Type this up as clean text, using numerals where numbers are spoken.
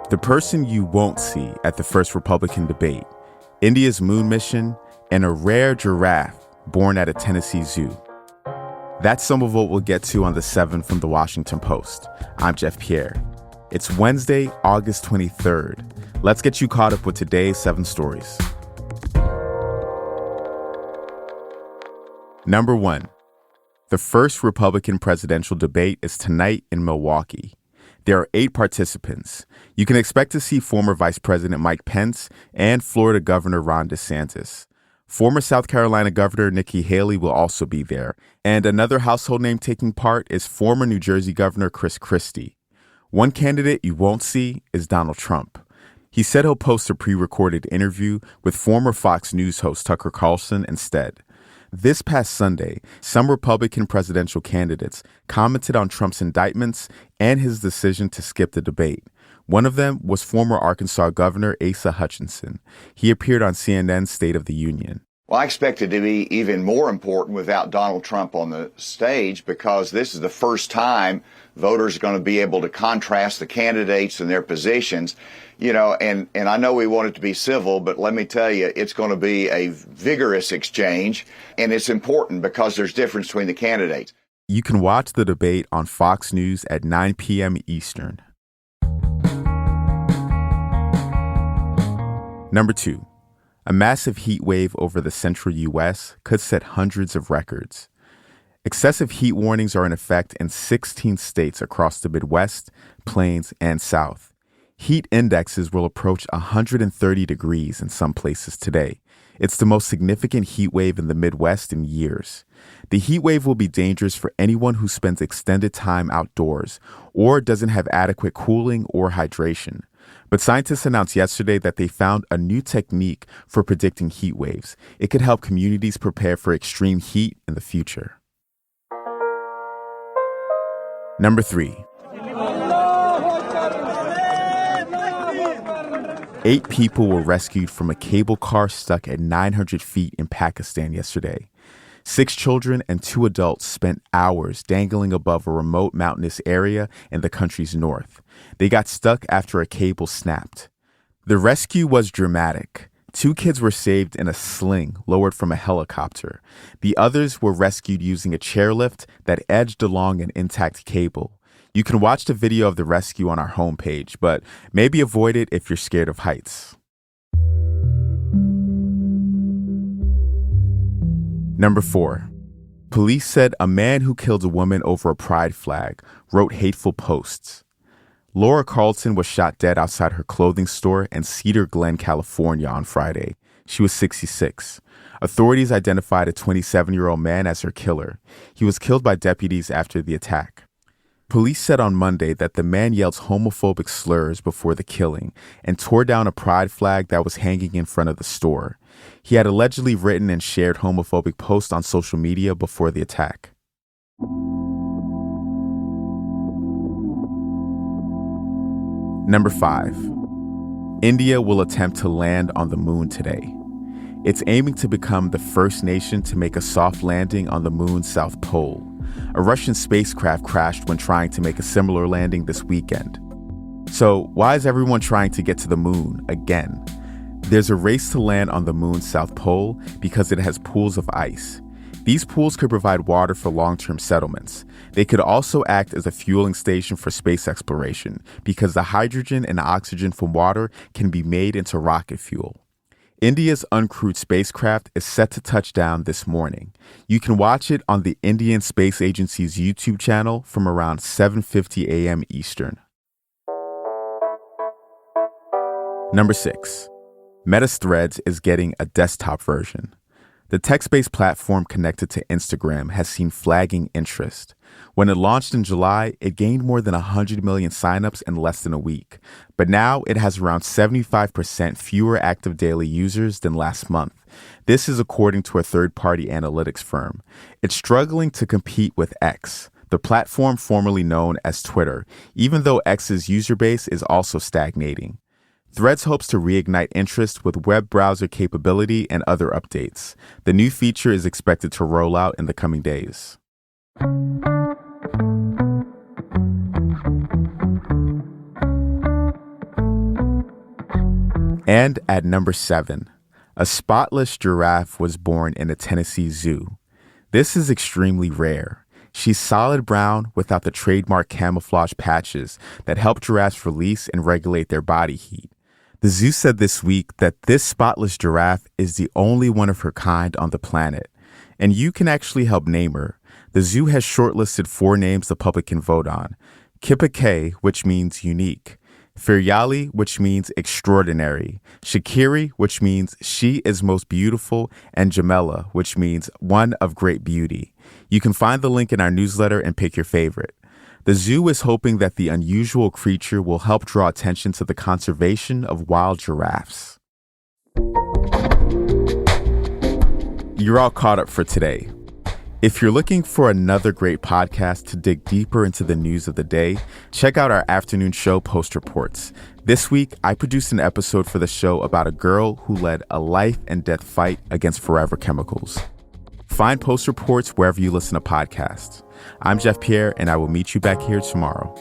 The person you won't see at the first Republican debate, India's moon mission, and a rare giraffe born at a Tennessee zoo. That's some of what we'll get to on The 7 from The Washington Post. I'm Jeff Pierre. It's Wednesday, August 23rd. Let's get you caught up with today's 7 stories. Number 1. The first Republican presidential debate is tonight in Milwaukee. There are 8 participants. You can expect to see former Vice President Mike Pence and Florida Governor Ron DeSantis. Former South Carolina Governor Nikki Haley will also be there. And another household name taking part is former New Jersey Governor Chris Christie. One candidate you won't see is Donald Trump. He said he'll post a pre-recorded interview with former Fox News host Tucker Carlson instead. This past Sunday, some Republican presidential candidates commented on Trump's indictments and his decision to skip the debate. One of them was former Arkansas Governor Asa Hutchinson. He appeared on CNN's State of the Union. Well, I expect it to be even more important without Donald Trump on the stage because this is the first time voters are going to be able to contrast the candidates and their positions. You know, and I know we want it to be civil, but let me tell you, it's going to be a vigorous exchange, and it's important because there's difference between the candidates. You can watch the debate on Fox News at 9 p.m. Eastern. Number 2. A massive heat wave over the central U.S. could set hundreds of records. Excessive heat warnings are in effect in 16 states across the Midwest, Plains, and South. Heat indexes will approach 130 degrees in some places today. It's the most significant heat wave in the Midwest in years. The heat wave will be dangerous for anyone who spends extended time outdoors or doesn't have adequate cooling or hydration. But scientists announced yesterday that they found a new technique for predicting heat waves. It could help communities prepare for extreme heat in the future. Number 3. 8 people were rescued from a cable car stuck at 900 feet in Pakistan yesterday. 6 children and 2 adults spent hours dangling above a remote mountainous area in the country's north. They got stuck after a cable snapped. The rescue was dramatic. 2 kids were saved in a sling lowered from a helicopter. The others were rescued using a chairlift that edged along an intact cable. You can watch the video of the rescue on our homepage, but maybe avoid it if you're scared of heights. Number 4. Police said a man who killed a woman over a pride flag wrote hateful posts. Laura Carlton was shot dead outside her clothing store in Cedar Glen, California on Friday. She was 66. Authorities identified a 27-year-old man as her killer. He was killed by deputies after the attack. Police said on Monday that the man yelled homophobic slurs before the killing and tore down a pride flag that was hanging in front of the store. He had allegedly written and shared homophobic posts on social media before the attack. Number 5. India will attempt to land on the moon today. It's aiming to become the first nation to make a soft landing on the moon's south pole. A Russian spacecraft crashed when trying to make a similar landing this weekend. So, why is everyone trying to get to the moon again? There's a race to land on the moon's south pole because it has pools of ice. These pools could provide water for long-term settlements. They could also act as a fueling station for space exploration because the hydrogen and oxygen from water can be made into rocket fuel. India's uncrewed spacecraft is set to touch down this morning. You can watch it on the Indian Space Agency's YouTube channel from around 7:50 a.m. Eastern. Number 6. Meta's Threads is getting a desktop version. The text-based platform connected to Instagram has seen flagging interest. When it launched in July, it gained more than 100 million signups in less than a week. But now it has around 75% fewer active daily users than last month. This is according to a third-party analytics firm. It's struggling to compete with X, the platform formerly known as Twitter, even though X's user base is also stagnating. Threads hopes to reignite interest with web browser capability and other updates. The new feature is expected to roll out in the coming days. And at number 7, a spotless giraffe was born in a Tennessee zoo. This is extremely rare. She's solid brown without the trademark camouflage patches that help giraffes release and regulate their body heat. The zoo said this week that this spotless giraffe is the only one of her kind on the planet, and you can actually help name her. The zoo has shortlisted 4 names the public can vote on. Kippa K, which means unique. Firyali, which means extraordinary. Shakiri, which means she is most beautiful. And Jamela, which means one of great beauty. You can find the link in our newsletter and pick your favorite. The zoo is hoping that the unusual creature will help draw attention to the conservation of wild giraffes. You're all caught up for today. If you're looking for another great podcast to dig deeper into the news of the day, check out our afternoon show, Post Reports. This week, I produced an episode for the show about a girl who led a life and death fight against forever chemicals. Find Post Reports wherever you listen to podcasts. I'm Jeff Pierre, and I will meet you back here tomorrow.